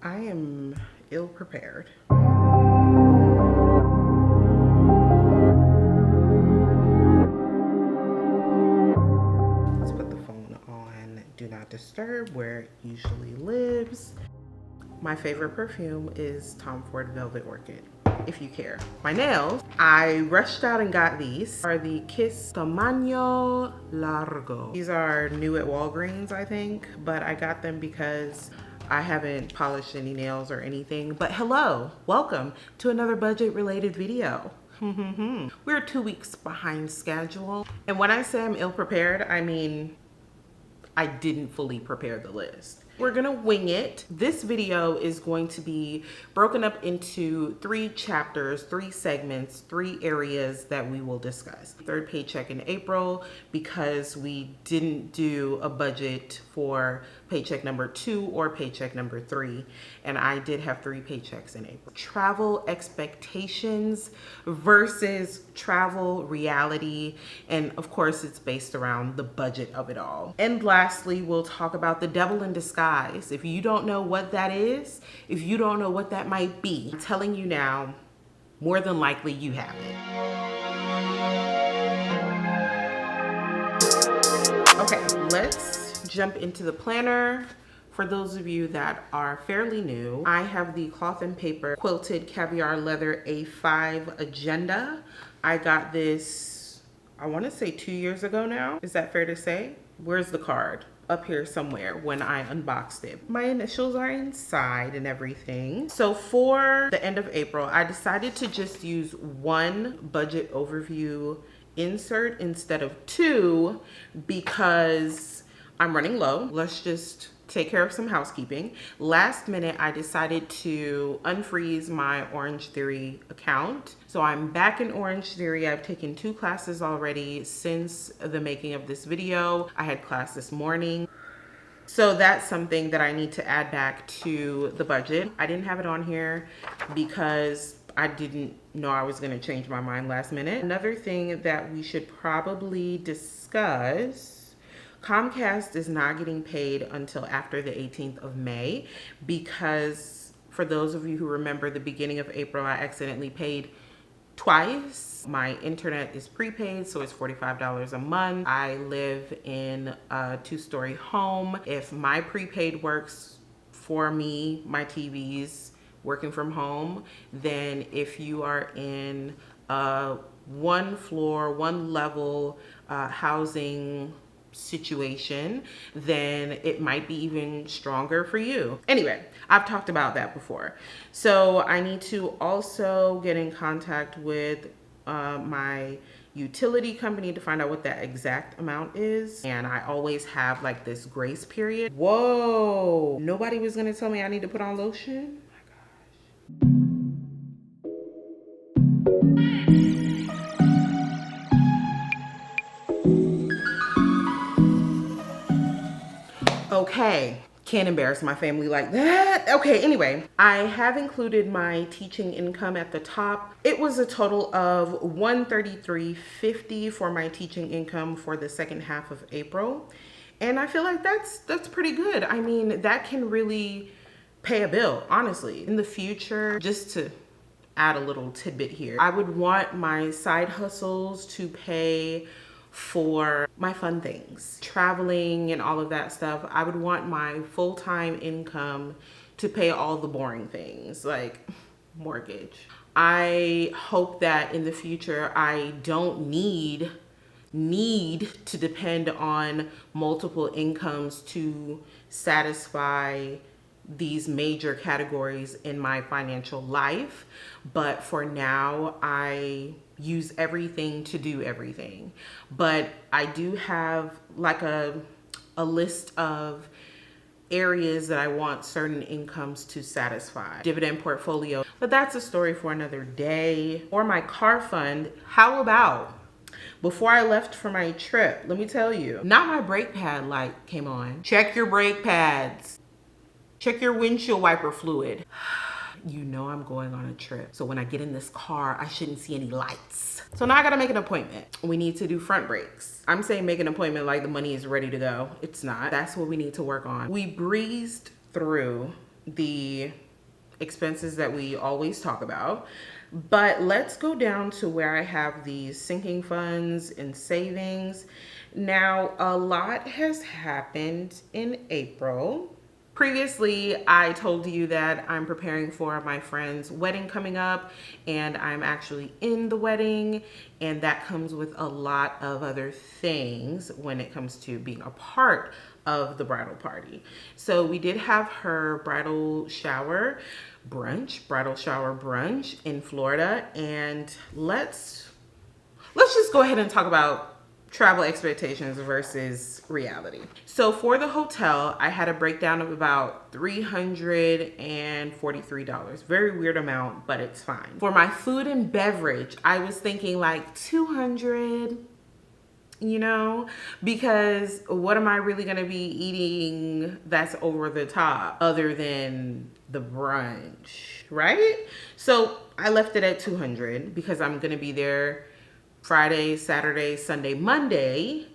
I am ill prepared. Let's put the phone on Do Not Disturb, where it usually lives. My favorite perfume is Tom Ford Velvet Orchid, if you care. My nails, I rushed out and got these. Are the Kiss Tamaño Largo. These are new at Walgreens, I think, but I got them because I haven't polished any nails or anything. But hello, welcome to another budget related video. We're 2 weeks behind schedule. And when I say I'm ill prepared, I mean, I didn't fully prepare the list. We're gonna wing it. This video is going to be broken up into 3 chapters, 3 segments, 3 areas that we will discuss. Third paycheck in April because we didn't do a budget for paycheck number 2 or paycheck number 3. And I did have 3 paychecks in April. Travel expectations versus travel reality. And of course, it's based around the budget of it all. And lastly, we'll talk about the devil in disguise. If you don't know what that is, if you don't know what that might be, I'm telling you now, more than likely you have it. Okay, let's jump into the planner. For those of you that are fairly new, I have the cloth and paper quilted caviar leather A5 agenda. I got this, I want to say 2 years ago now. Is that fair to say? Where's the card? Up here somewhere when I unboxed it. My initials are inside and everything. So for the end of April, I decided to just use 1 budget overview insert instead of 2 because I'm running low. Let's just take care of some housekeeping. Last minute, I decided to unfreeze my Orange Theory account. So I'm back in Orange Theory. I've taken 2 classes already since the making of this video. I had class this morning. So that's something that I need to add back to the budget. I didn't have it on here because I didn't know I was gonna change my mind last minute. Another thing that we should probably discuss, Comcast is not getting paid until after the 18th of May because for those of you who remember the beginning of April, I accidentally paid twice. My internet is prepaid, so it's $45 a month. I live in a 2-story home. If my prepaid works for me, my TV's working from home, then if you are in a 1 floor, 1 level housing situation, then it might be even stronger for you. Anyway, I've talked about that before. So I need to also get in contact with my utility company to find out what that exact amount is. And I always have like this grace period. Whoa, nobody was gonna tell me I need to put on lotion? Oh my gosh. Okay, can't embarrass my family like that. Okay, anyway, I have included my teaching income at the top. It was a total of $133.50 for my teaching income for the second half of April. And I feel like that's pretty good. I mean, that can really pay a bill, honestly. In the future, just to add a little tidbit here, I would want my side hustles to pay for my fun things, traveling and all of that stuff. I would want my full-time income to pay all the boring things like mortgage. I hope that in the future I don't need to depend on multiple incomes to satisfy these major categories in my financial life. But for now, I use everything to do everything. But I do have like a list of areas that I want certain incomes to satisfy. Dividend portfolio, but that's a story for another day. Or my car fund, how about before I left for my trip, let me tell you, not my brake pad light came on. Check your brake pads. Check your windshield wiper fluid. You know I'm going on a trip. So when I get in this car, I shouldn't see any lights. So now I gotta make an appointment. We need to do front brakes. I'm saying make an appointment like the money is ready to go. It's not. That's what we need to work on. We breezed through the expenses that we always talk about. But let's go down to where I have these sinking funds and savings. Now, a lot has happened in April. Previously, I told you that I'm preparing for my friend's wedding coming up, and I'm actually in the wedding, and that comes with a lot of other things when it comes to being a part of the bridal party. So we did have her bridal shower brunch in Florida, and let's just go ahead and talk about travel expectations versus reality. So for the hotel, I had a breakdown of about $343. Very weird amount, but it's fine. For my food and beverage, I was thinking like 200, you know, because what am I really gonna be eating that's over the top other than the brunch, right? So I left it at 200 because I'm gonna be there Friday, Saturday, Sunday, Monday.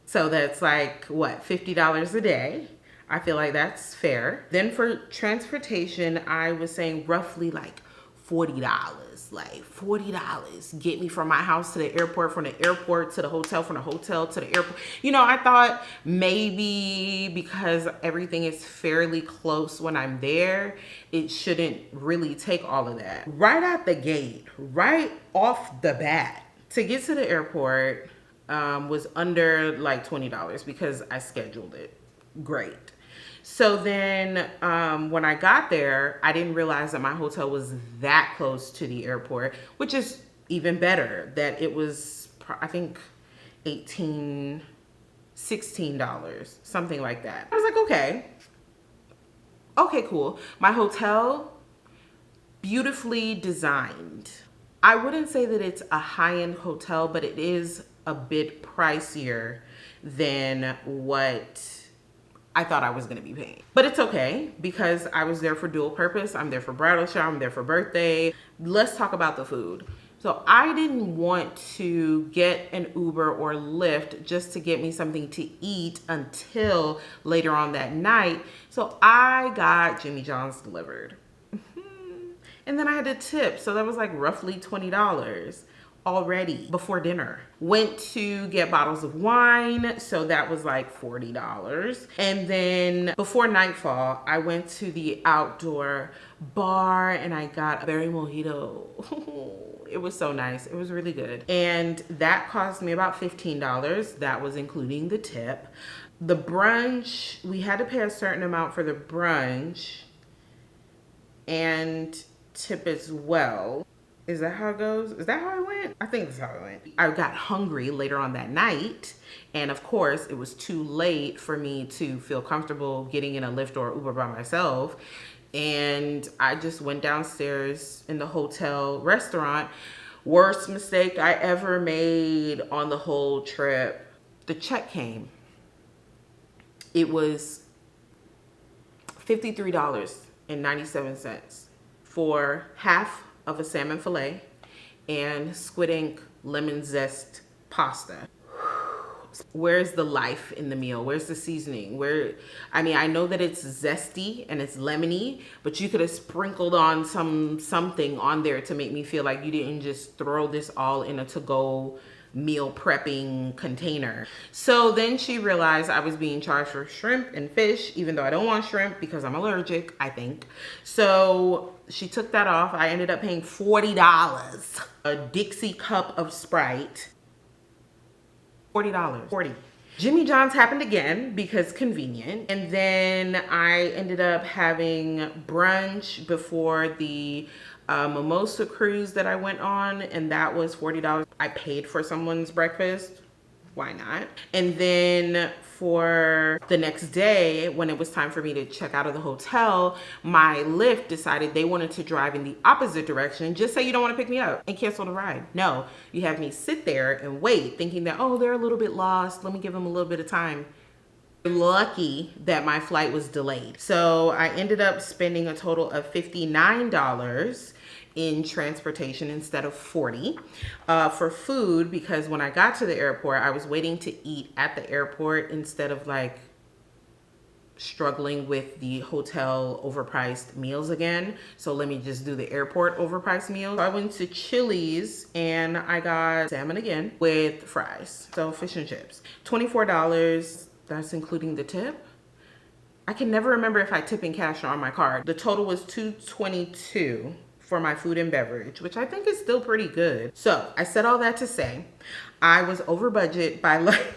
So that's like, what, $50 a day. I feel like that's fair. Then for transportation, I was saying roughly like $40. Like $40. Get me from my house to the airport, from the airport to the hotel, from the hotel to the airport. You know, I thought maybe because everything is fairly close when I'm there, it shouldn't really take all of that. Right out the gate, right off the bat, to get to the airport was under like $20 because I scheduled it. Great. So then when I got there, I didn't realize that my hotel was that close to the airport, which is even better, that it was, I think, $16, something like that. I was like, okay, cool. My hotel, beautifully designed. I wouldn't say that it's a high-end hotel, but it is a bit pricier than what I thought I was gonna be paying. But it's okay because I was there for dual purpose. I'm there for bridal shower, I'm there for birthday. Let's talk about the food. So I didn't want to get an Uber or Lyft just to get me something to eat until later on that night. So I got Jimmy John's delivered. And then I had to tip, so that was like roughly $20 already before dinner. Went to get bottles of wine, so that was like $40. And then before nightfall, I went to the outdoor bar and I got a berry mojito. It was so nice. It was really good. And that cost me about $15. That was including the tip. The brunch, we had to pay a certain amount for the brunch and tip as well. Is that how it goes? Is that how it went? I think that's how it went. I got hungry later on that night, and of course it was too late for me to feel comfortable getting in a Lyft or Uber by myself, and I just went downstairs in the hotel restaurant. Worst mistake I ever made on the whole trip. The check came. It was $53.97 for half of a salmon fillet and squid ink lemon zest pasta. Where's the life in the meal? Where's the seasoning? I mean, I know that it's zesty and it's lemony, but you could have sprinkled on something on there to make me feel like you didn't just throw this all in a to-go meal prepping container. So then she realized I was being charged for shrimp and fish, even though I don't want shrimp because I'm allergic, I think. So she took that off. I ended up paying $40. A Dixie cup of Sprite. $40. Jimmy John's happened again because convenient. And then I ended up having brunch before the mimosa cruise that I went on, and that was $40. I paid for someone's breakfast. Why not? And then for the next day, when it was time for me to check out of the hotel, my Lyft decided they wanted to drive in the opposite direction. Just say you don't want to pick me up and cancel the ride. No, you have me sit there and wait, thinking that, oh, they're a little bit lost. Let me give them a little bit of time. Lucky that my flight was delayed. So I ended up spending a total of $59 in transportation instead of $40 for food, because when I got to the airport, I was waiting to eat at the airport instead of like struggling with the hotel overpriced meals again. So let me just do the airport overpriced meals. So I went to Chili's and I got salmon again with fries. So fish and chips. $24. That's including the tip. I can never remember if I tip in cash or on my card. The total was $222 for my food and beverage, which I think is still pretty good. So I said all that to say, I was over budget by like,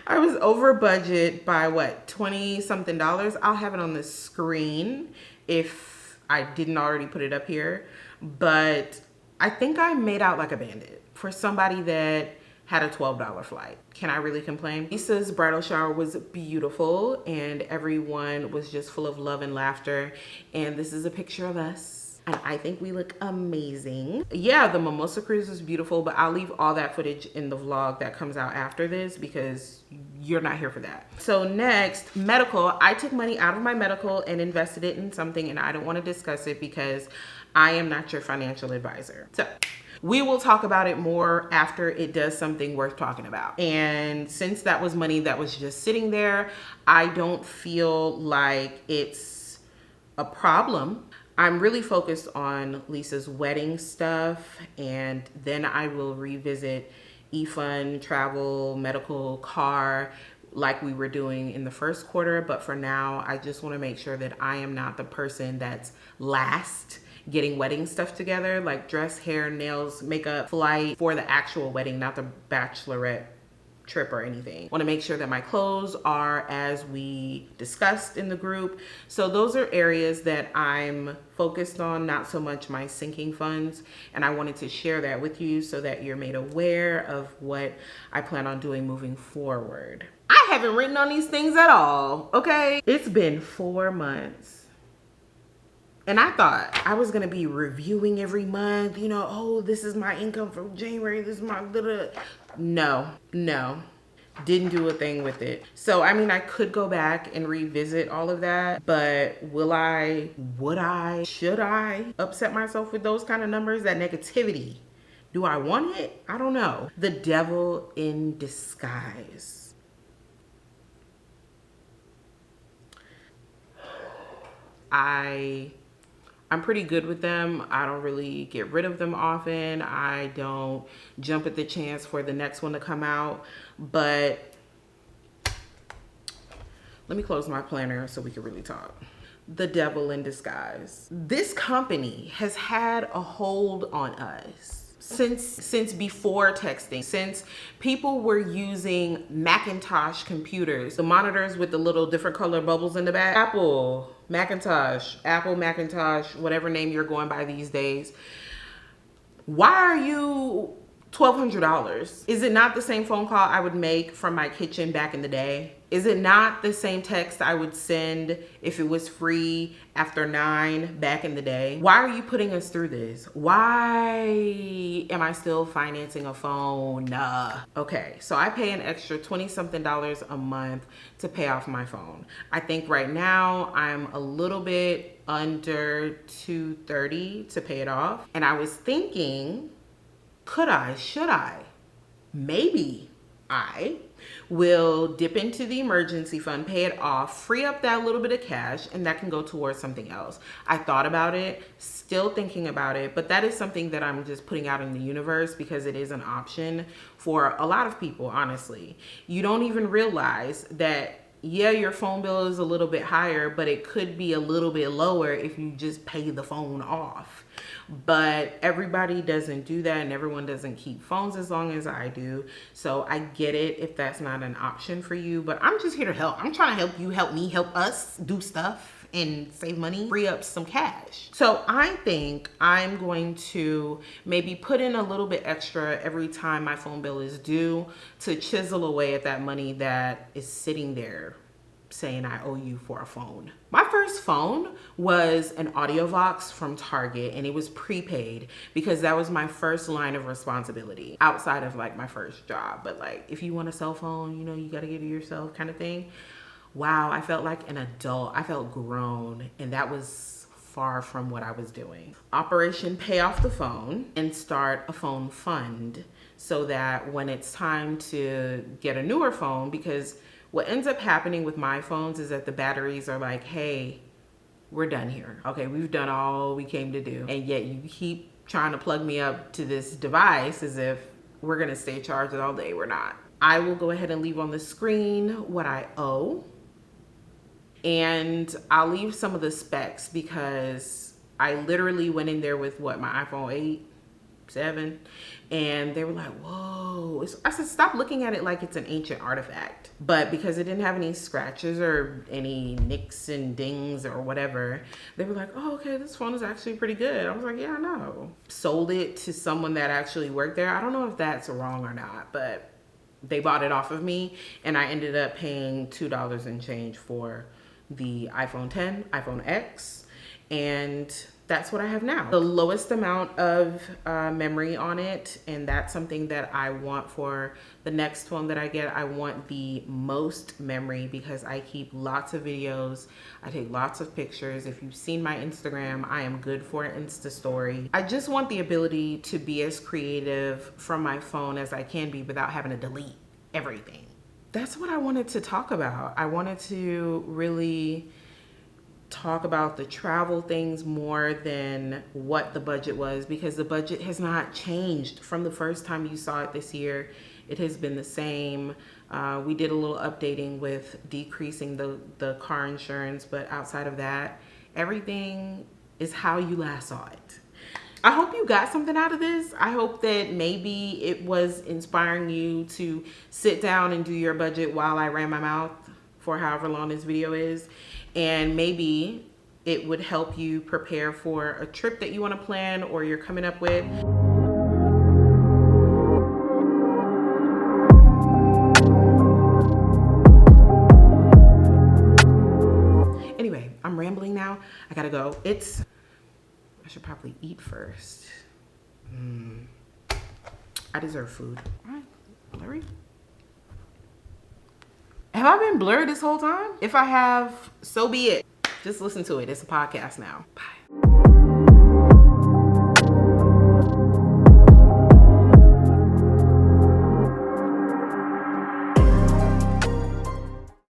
what, 20 something dollars. I'll have it on the screen if I didn't already put it up here. But I think I made out like a bandit for somebody that had a $12 flight. Can I really complain? Lisa's bridal shower was beautiful and everyone was just full of love and laughter. And this is a picture of us. And I think we look amazing. Yeah, the mimosa cruise was beautiful, but I'll leave all that footage in the vlog that comes out after this because you're not here for that. So next, medical. I took money out of my medical and invested it in something, and I don't want to discuss it because I am not your financial advisor. So we will talk about it more after it does something worth talking about. And since that was money that was just sitting there, I don't feel like it's a problem. I'm really focused on Lisa's wedding stuff, and then I will revisit e-fund, travel, medical, car, like we were doing in the first quarter. But for now, I just want to make sure that I am not the person that's last getting wedding stuff together, like dress, hair, nails, makeup, flight for the actual wedding, not the bachelorette trip or anything. Want to make sure that my clothes are as we discussed in the group. So those are areas that I'm focused on, not so much my sinking funds. And I wanted to share that with you so that you're made aware of what I plan on doing moving forward. I haven't written on these things at all, okay? It's been 4 months. And I thought I was gonna be reviewing every month, you know, oh, this is my income from January, this is my No, didn't do a thing with it. So, I mean, I could go back and revisit all of that, but would I, should I upset myself with those kind of numbers, that negativity? Do I want it? I don't know. The devil in disguise. I'm pretty good with them. I don't really get rid of them often. I don't jump at the chance for the next one to come out. But let me close my planner so we can really talk. The devil in disguise. This company has had a hold on us since before texting, since people were using Macintosh computers, the monitors with the little different color bubbles in the back. Apple Macintosh, whatever name you're going by these days. Why are you $1,200? Is it not the same phone call I would make from my kitchen back in the day? Is it not the same text I would send if it was free after 9 back in the day? Why are you putting us through this? Why am I still financing a phone? Okay, so I pay an extra 20 something dollars a month to pay off my phone. I think right now I'm a little bit under $230 to pay it off. And I was thinking, should I? Maybe I will dip into the emergency fund, pay it off, free up that little bit of cash, and that can go towards something else. I thought about it, still thinking about it, but that is something that I'm just putting out in the universe because it is an option for a lot of people, honestly. You don't even realize that, yeah, your phone bill is a little bit higher, but it could be a little bit lower if you just pay the phone off. But everybody doesn't do that, and everyone doesn't keep phones as long as I do. So I get it if that's not an option for you, but I'm just here to help. I'm trying to help you, help me, help us do stuff and save money, free up some cash. So I think I'm going to maybe put in a little bit extra every time my phone bill is due to chisel away at that money that is sitting there saying I owe you for a phone. My first phone was an AudioVox from Target, and it was prepaid because that was my first line of responsibility outside of like my first job. But like, if you want a cell phone, you know, you got to give it yourself kind of thing. Wow, I felt like an adult. I felt grown, and that was far from what I was doing. Operation Pay Off the Phone and start a phone fund so that when it's time to get a newer phone, because What ends up happening with my phones is that the batteries are like, hey, we're done here. Okay, we've done all we came to do. And yet you keep trying to plug me up to this device as if we're gonna stay charged all day. We're not. I will go ahead and leave on the screen what I owe. And I'll leave some of the specs because I literally went in there with what, my iPhone 8, 7, and they were like, whoa. I said, stop looking at it like it's an ancient artifact. But because it didn't have any scratches or any nicks and dings or whatever, they were like, oh, okay, this phone is actually pretty good. I was like, yeah, I know. Sold it to someone that actually worked there. I don't know if that's wrong or not, but they bought it off of me, and I ended up paying $2 and change for the iPhone 10, iPhone X, and that's what I have now. The lowest amount of memory on it, and that's something that I want for the next phone that I get. I want the most memory because I keep lots of videos. I take lots of pictures. If you've seen my Instagram, I am good for an Insta story. I just want the ability to be as creative from my phone as I can be without having to delete everything. That's what I wanted to talk about. I wanted to really talk about the travel things more than what the budget was, because the budget has not changed from the first time you saw it this year. It has been the same. We did a little updating with decreasing the car insurance, but outside of that, everything is how you last saw it. I hope you got something out of this. I hope that maybe it was inspiring you to sit down and do your budget while I ran my mouth for however long this video is. And maybe it would help you prepare for a trip that you want to plan or you're coming up with. Anyway, I'm rambling now. I gotta go. I should probably eat first. I deserve food. All right, blurry. Have I been blurred this whole time? If I have, so be it. Just listen to it. It's a podcast now. Bye.